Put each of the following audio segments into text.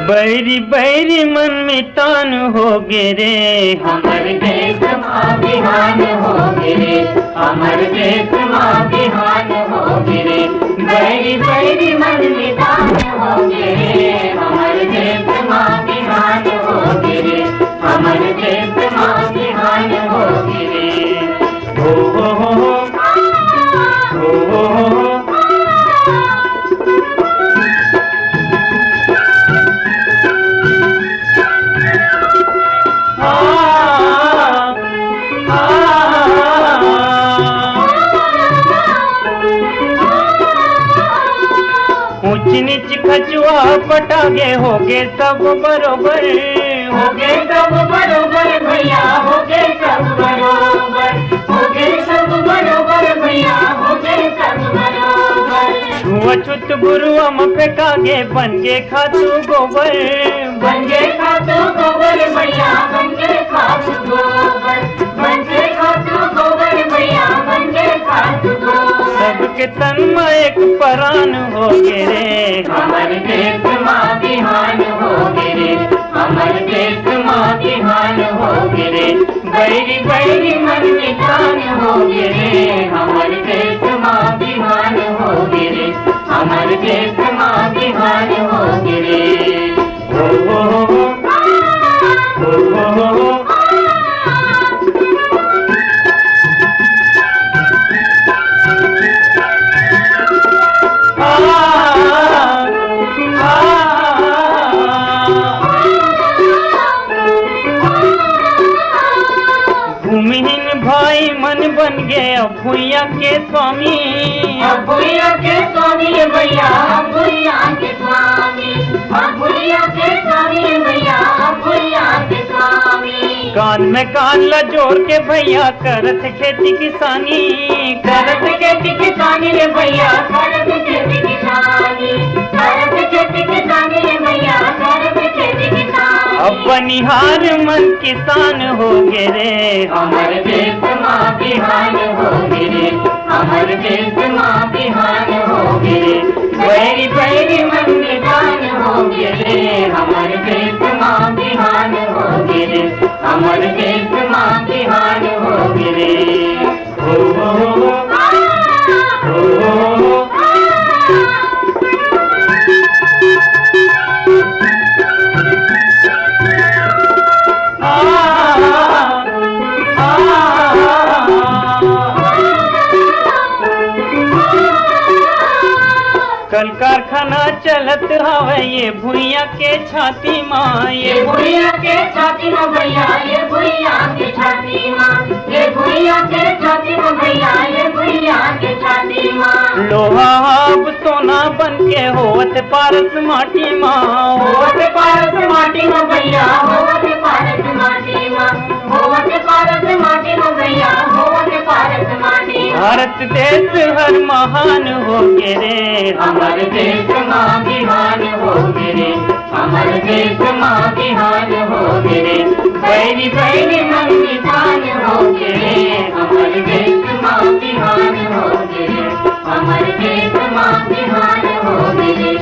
बैरी बैरी मन में तान हो गे रे, हमर देश माँ बिहान हो गिरे, हमर देश माँ बिहान हो गिरे, बैरी बैरी मन में तान हो गिरे, हमर देश माँ बिहान हो गिरे, हमर देश माँ बिहान हो गिरे। हो हो हो हो हो हो। ऊंच नीच खचुआ पटागे होगे सब बरोबर, होगे सब बरोबर भैया, होगे सब बरोबर, होगे सब बरोबर भैया, होगे सब बरोबर। छुआछूत गुरुआ में फेंकागे बनगे खातू गोबर, बनगे खातू गोबर भैया, बनगे खातू गोबर, बनगे खातू गोबर भैया, बनगे खातू गोबर। सबके तन में एक परान हो गे रे, हमर देश माँ बिहान हो गिरे, हमर देश माँ बिहान हो गिरे, बैरी बैरी मन में तान हो गिरे, हमर देश माँ बिहान हो गिरे, हमर देश माँ बिहान हो गिरे। हो हो हो हो हो हो हो। भूमिहीन भाई मन बन गए अब भूया के स्वामी, अब भूया के स्वामी भैया, अब भूया के स्वामी, अब भूया के स्वामी भैया, अब भूया के स्वामी। कान में कान ला जोड़ के भैया करत खेती किसानी, करत खेती किसानी रे भैया, करत खेती किसानी, करत खेती किसानी रे भैया, करत खेती किसानी। अब बनिहार मन किसान हो गे रे, हमर देश माँ बिहान हो गिरे, हमर देश माँ बिहान हो गिरे, बैरी बैरी मन में तान हो गिरे, हमर देश माँ बिहान हो गिरे, हमर देश माँ बिहान हो गिरे। हो हो हो हो हो हो। कल कारखाना चलत हवे ये भुइया के छाती माँ, ये भुइया के छाती में भैया, ये भुइया के छाती माँ, ये भुइया के छाती में भैया, ये भुइया के छाती माँ। लोहा अब सोना बन के होवत पारस माटी माँ, होवत पारस माटी में भैया, होवत पारस माटी माँ, होवत पारस माटी में भैया, होवत पारस माटी। भारत देश हर महान हो गे रे, हमर देश माँ बिहान हो गिरे, हमर देश माँ बिहान हो गिरे, बैरी बैरी मन बिहान हो गिरे, हमर देश माँ बिहान हो गिरे, हमर देश माँ बिहान हो गिरे।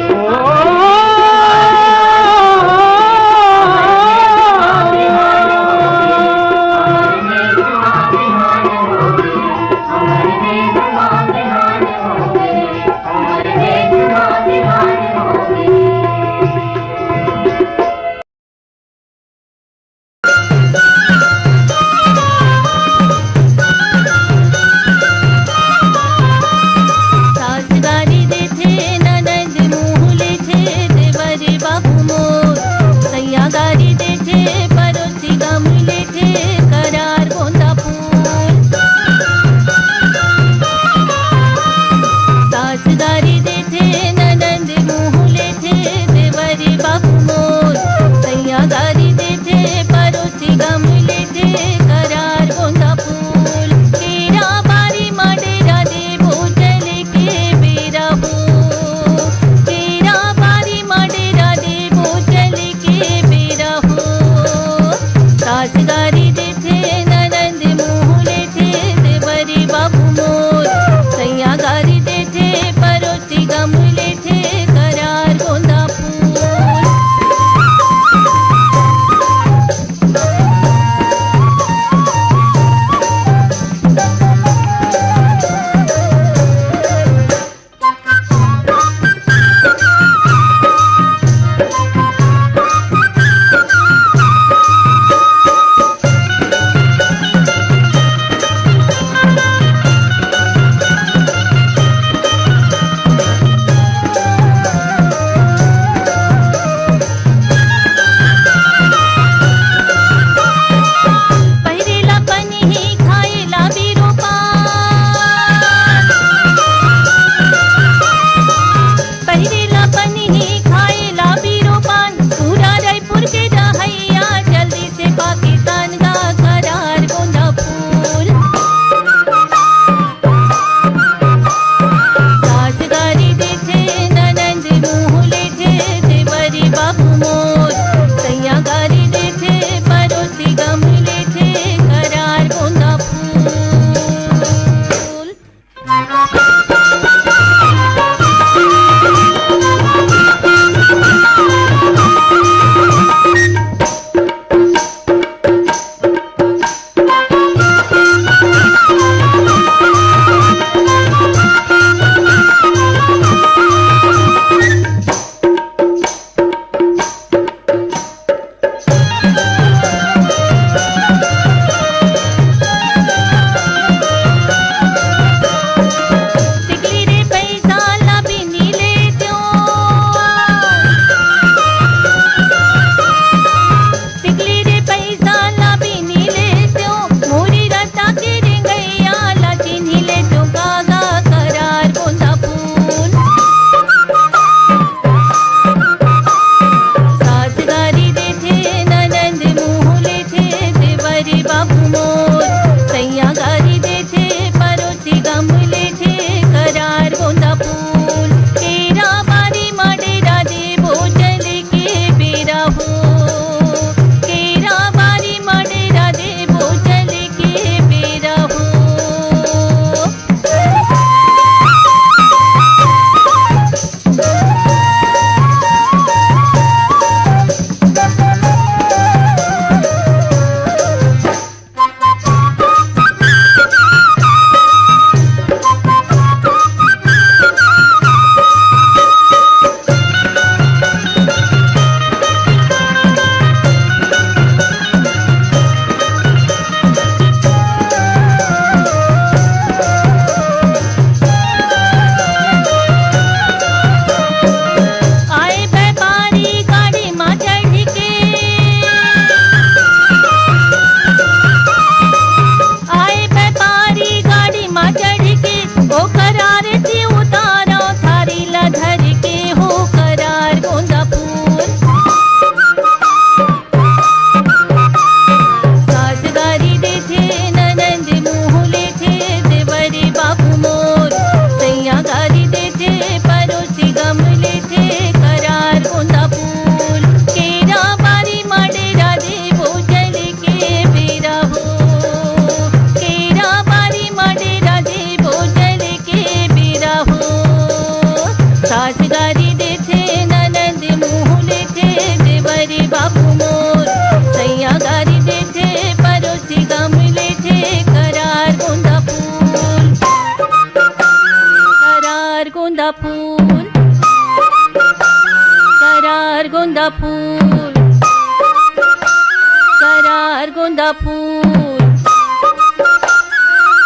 गोंदा फूल,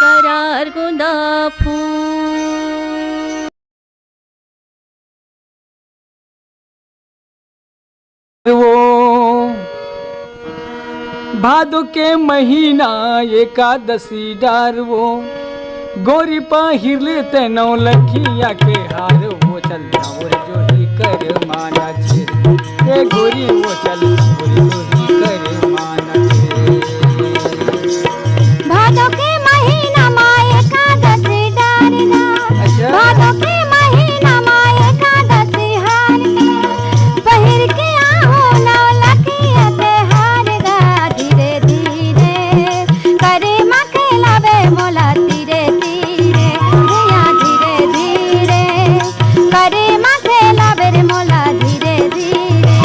करार गोंदा फूल। वो भादो के महीना एकादशी डार वो गोरी पहिर लेते नौ लखिया के हार वो चल और जो ही कर माना छे ए गोरी वो चल और जो ही कर माना छे। भादो के महीना माँ एकादशी डार गा, अच्छा भादो के महीना माँ एकादशी हार गा, पहिर के आहो नौ लखिया के हार गा। धीरे धीरे करे माँ खेलावे मोला धीरे धीरे, धिया धीरे धीरे करे माँ खेलावे रे मोला धीरे धीरे।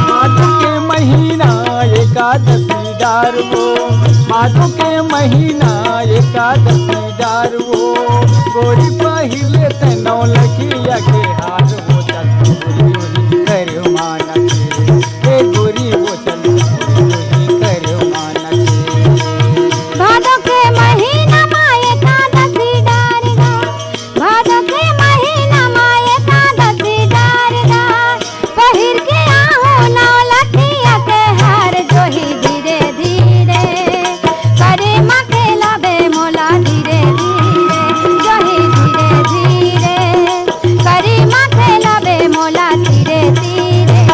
भादो के महीना एकादशी डार वो भादो के महीना एकादशी डार वो गोरी पहिर लेते नौ लखिया के हार वो चल गोरी कर माना छे ए गोरी वो चल गोरी कर माना छे। भादो के महीना माँ एकादशी डार गा, भादो के महीना माँ एकादशी डार गा, पहिर के आहो नौ लखिया के हार जोही धीरे धीरे करे माँ खेलावे मोला धीरे धीरे, जोही धीरे धीरे करे माँ खेलावे मोला धीरे धीरे।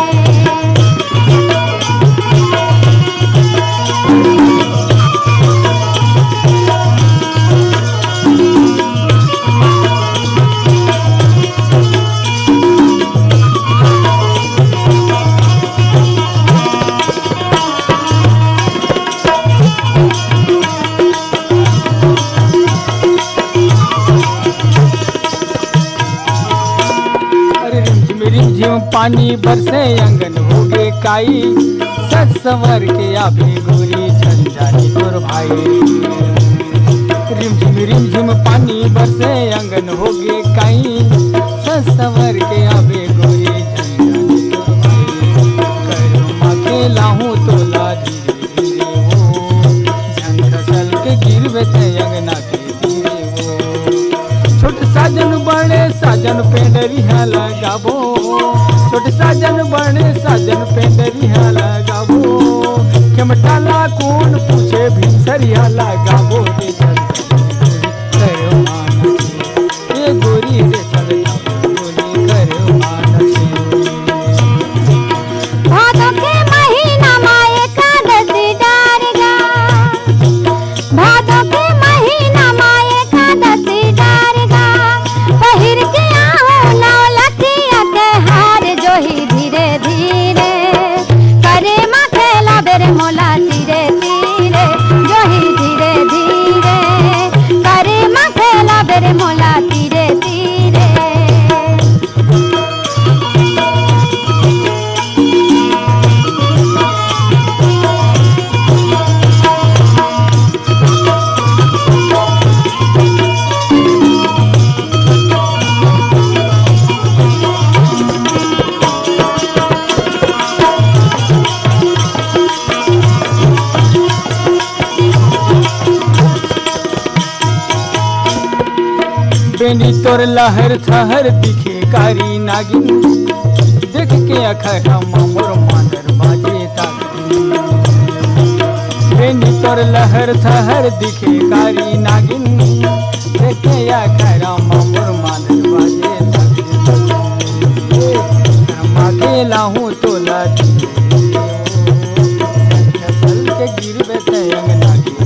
अरे रिमझिम पानी बरसे अंगन हो गे काई सच संवर के आभी गोरी झंझानी तोर भाई। रिमझिम पानी बरसे अंगन हो गे काई सच संवर के आभी गोरी झंझानी तोर भाई। करमा के लाहूं तोला धीरे धीरे वो झन खसल के गिरवे ते अंगना के धीरे वो। छोट साजन बड़े साजन पेंडरिया लगाबो, छोट साजन बड़े साजन पेंडरिया लगाबो, खेमटाला कौन पूछे भिनसरिया लगाबो रे चल कर माना छे ए गोरी रे चल गोरी कर माना छे। भादो के महीना माँ एकादशी डार गा, भादो के महीना माँ एकादशी डार गा, पहिर के आहो नौ लखिया के हार जोही धीरे धीरे करे माँ खेलावे रे मोला धीरे धीरे, जोही धीरे धीरे करे माँ खेलावे रे मोला धीरे धीरे। बेनी तोर लहर थहर दिखे कारी नागिन देख के अखरा मोर मांदर बाजे तागिन। बेनी तोर लहर थहर दिखे कारी नागिन देख के अखरा मोर मांदर बाजे तागिन। मागे लाहूं तोला धीरे चल के गिरवे ते अंगना के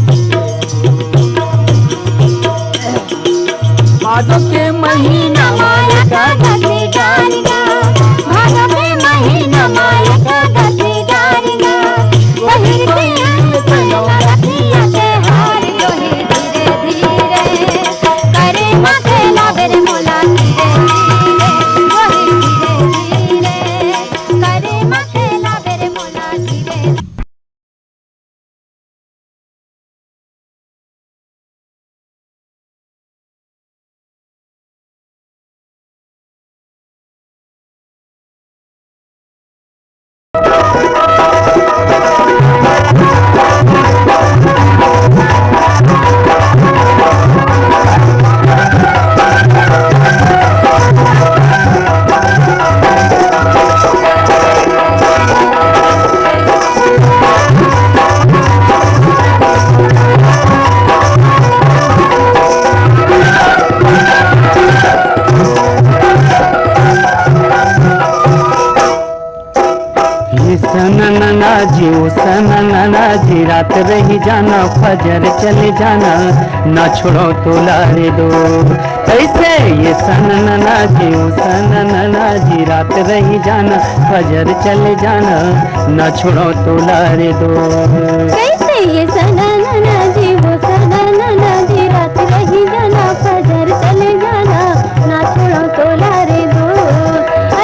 भादो के महीना माँ एकादशी डार गा, भादो के महीना माँ एकादशी डार गा, पहिर के आहो नौ लखिया के हार जोही धीरे धीरे करे माँ खेलावे रे मोला धीरे धीरे, जोही धीरे धीरे करे माँ खेलावे रात रही जाना फजर चले जाना ना छोड़ो तो लारे दो। ऐसे ये सननना जी ओ सननना जी रात रही जाना फजर चले जाना ना छोड़ो तो लारे दो। कैसे ये सननना जी वो सननना जी रात रही जाना फजर चले जाना ना छोड़ो तो लारे दो।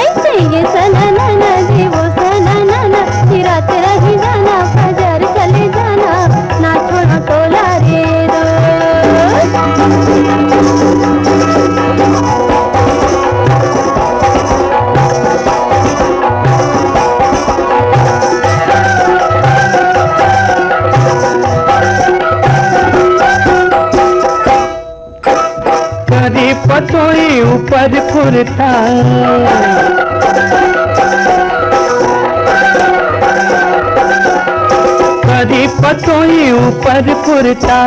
ऐसे ये सननना जी वो सननना जी रात रही जाना फजर चले जाना ना छोड़ो तो लारे दो। करी पतोई ऊपर फुरता करी पतोई ऊपर फुरता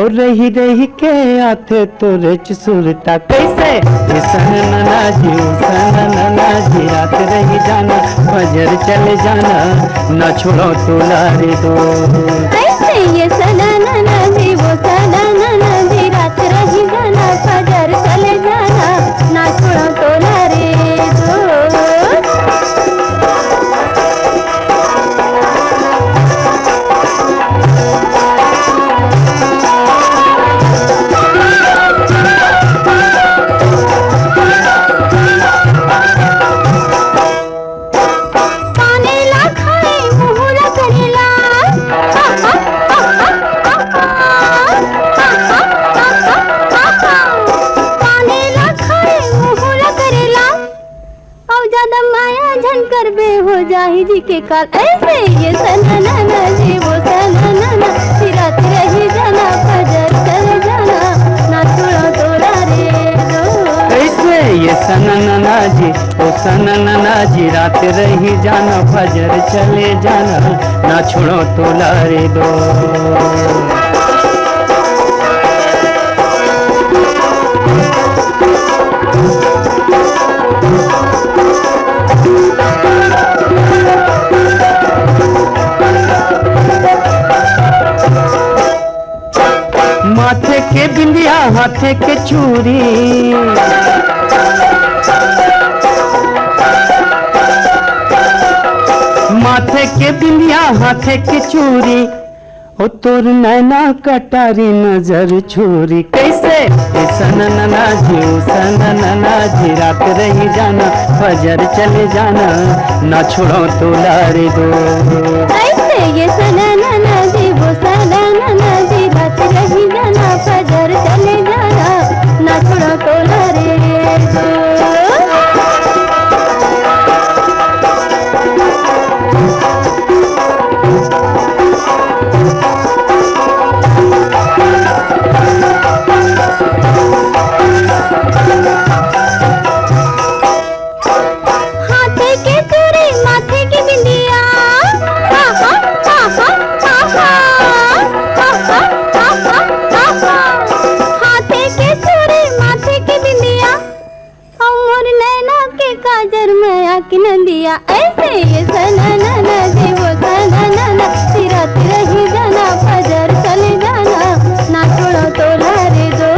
और रही रही के आते तुरच सुरता। कैसे ये सननना जी ओ सननना जी रात रही जाना फजर चले जाना ना छोड़ो तो लारे दो। ऐसे ये सननना जी वो सननना जी रात रही जाना फजर चले जाना ना छोड़ो तो लारे दो। हो जाही जी के काल। ऐसे ये सननना जी वो सननना जी रात रही जाना फजर चले जाना ना छोड़ो तो लारे दो। ऐसे ये सननना जी ओ सननना जी रात रही जाना फजर चले जाना ना छोड़ो तो लारे दो। माथे के बिंदिया हाथे के चूड़ी माथे के बिंदिया हाथे के चूड़ी ओ तोर नैना कटारी नजर छोरी। कैसे ये सननना जी ओ सननना जी रात रही जाना फजर चले जाना ना छोड़ो तो लारे दो। ऐसे ये सननना जी वो सननना जी रात रही जाना फजर चले जाना ना छोड़ो तो लारे दो। हाथे के चूड़ी माथे की बिंदिया हाथे के चूड़ी माथे की बिंदिया और नैना के काजर में आँख नंदिया। ऐसे ये सननना जी वो सननना जी रात रही जाना फजर चले जाना ना छोड़ो तो लारे दो।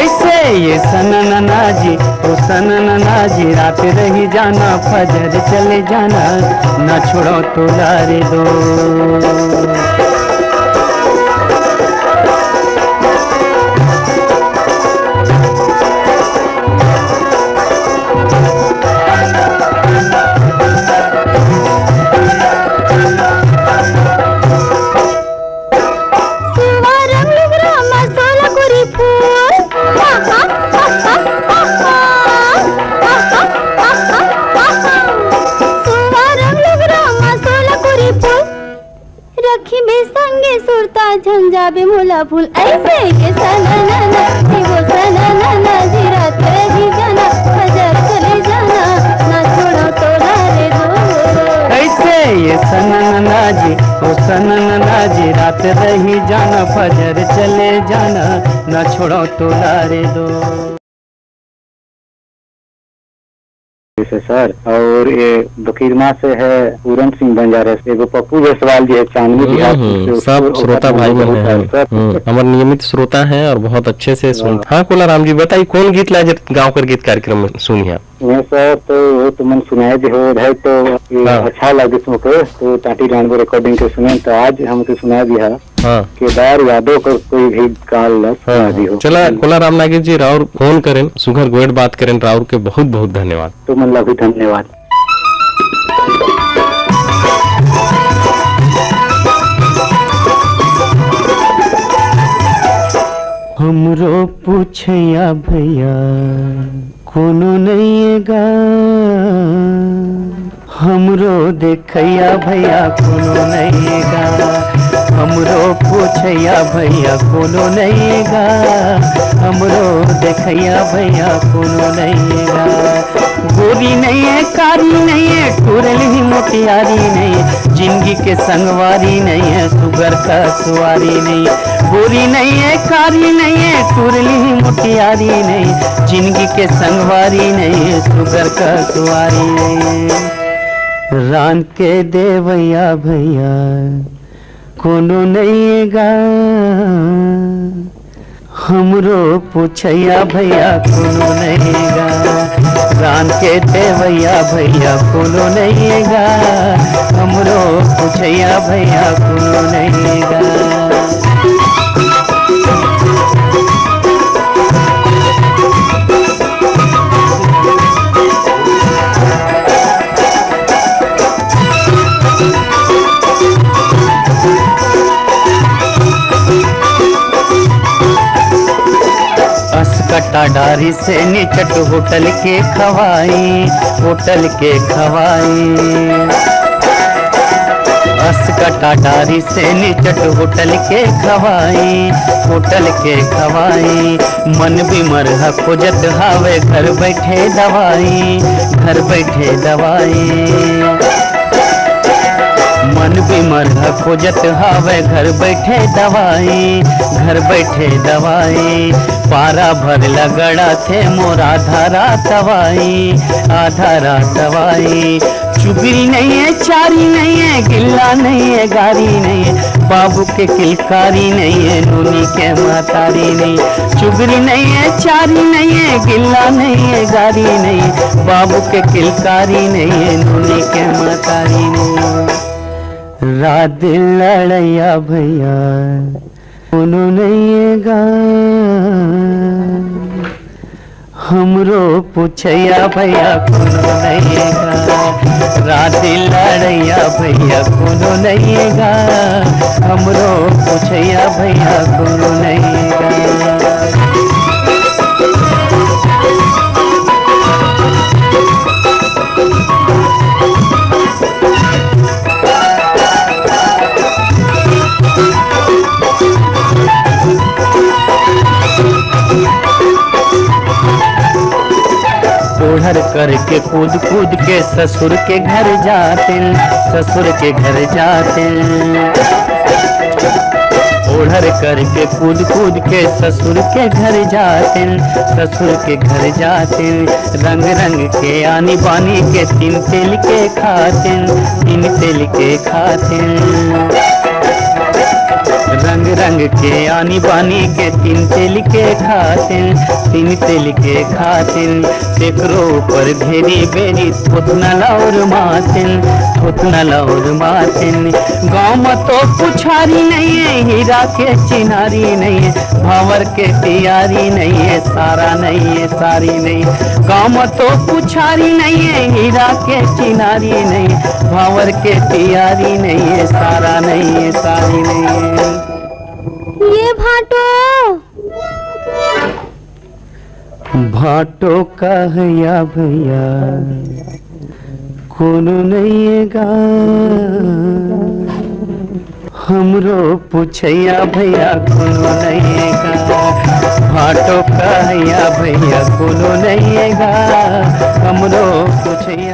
ऐसे ये सननना जी ओ सननना जी रात रही जाना फजर चले जाना ना छोड़ो तो लारे दो। झंझाबे मोला फूल। ऐसे ये सननना जी वो सननना जी रात रही जाना फजर चले जाना ना छोड़ो तो लारे दो। ऐसे ये सननना जी ओ सननना जी रात रही जाना फजर चले जाना ना छोड़ो तो लारे दो। से सर, और ये बकीरमा से है पूरन सिंह बंजारा से, एगो पप्पू जायसवाल जी है चांदनी बिहार से। सब श्रोता भाई बहन हैं, हमारे नियमित श्रोता हैं और बहुत अच्छे से सुन। हाँ कोलाराम जी बताइए कौन गीत लाए गाँव कर गीत कार्यक्रम में सुनिए आप? ये सर तो वो तो मन सुनाए जो है तो ये अच्छा लगे तुमको, तो टाटी डांडो रिकॉर्डिंग के सुने तो आज हम तो सुना दिया। हाँ केदार यादव का कोई भी काल सुना दी हो। चला कोलाराम नागेश जी राउर फोन करें, सुघर गोएट बात करें, राउर के बहुत बहुत धन्यवाद। तो मन लगी धन्यवाद। हमरो पूछया भैया कोनो नहीं गा, हमरो देखैया भैया कोनो नहीं गा, हमरो पूछया भैया कोनो नहीं गा, हमरो देखैया भैया कोनो नहीं गा। गोरी नहीं है कारी नहीं है टूरल ही मोतियारी नहीं है, जिंदगी के संगवारी नहीं है सुगर का सुवारी नहीं। गोरी नहीं है कारी नहीं है टूरल ही मोतियारी नहीं, जिंदगी के संगवारी नहीं है सुगर का सुवारी नहीं। रान के देवैया भैया कोनो नहीं गा, हमरो पूछैया भैया कोनो नहीं गा, रान के देवैया भैया कोनो नहीं गा, हमरो पूछैया भैया कोनो नहीं गा। कट्टा डारी से निचट होटल के खवाई, होटल के खवाई। असकटा डारी से निचट होटल के खवाई, होटल के खवाई। मन बिमर खोजत हावे घर बैठे दवाई, घर बैठे दवाई। मन बिमर खोजत हावे घर बैठे दवाई, घर बैठे दवाई। पारा भर लगड़ा थे मोर आधारा तवाई, आधारा तवाई। चुगरी नहीं है चारी नहीं है, गिल्ला नहीं है गारी नहीं है, बाबू के किलकारी नहीं है, नूनी के मातारी नहीं। चुगरी नहीं है चारी नहीं है, गिल्ला नहीं है गारी नहीं, बाबू के किलकारी नहीं है, नूनी के मातारी नहीं। रात लड़ैया भैया कोनो नहीं गा, हमरो पूछैया भैया कोनो नहीं गा। रात लड़ैया भैया कोनो नहीं गा, हमरो पूछैया भैया कोनो नहीं गा। ओढ़र करके कूद कूद के ससुर के घर जाते, ससुर के घर जाते। ओढ़र करके कूद कूद के ससुर के घर जाते, ससुर के घर जाते। रंग रंग के आनी बानी के तीन तेल के खाते, तीन तेल के खाते। रंग रंग के आनी बानी के तीन तेल के खातिन, तीन तेल के खातिन। तेकरो ऊपर घेरी बेरी थोतना लाउर मातिन, थोतना लाउर मातिन। गाँव में तो पुछारी नहीं है, हीरा के चिनारी नहीं है, भावर के तियारी नहीं है, सारा नहीं है, सारी नहीं। गाँव में तो पुछारी नहीं है, हीरा के चिनारी नहीं, भावर के तियारी नहीं है, सारा नहीं है, सारी नहीं है। ये भाटो भाटो कहया भैया कोनो नहीं गा, हमरो पूछैया भैया कोनो नहीं गा। भाटो कहया भैया कोनो नहीं गा, हमरो पूछैया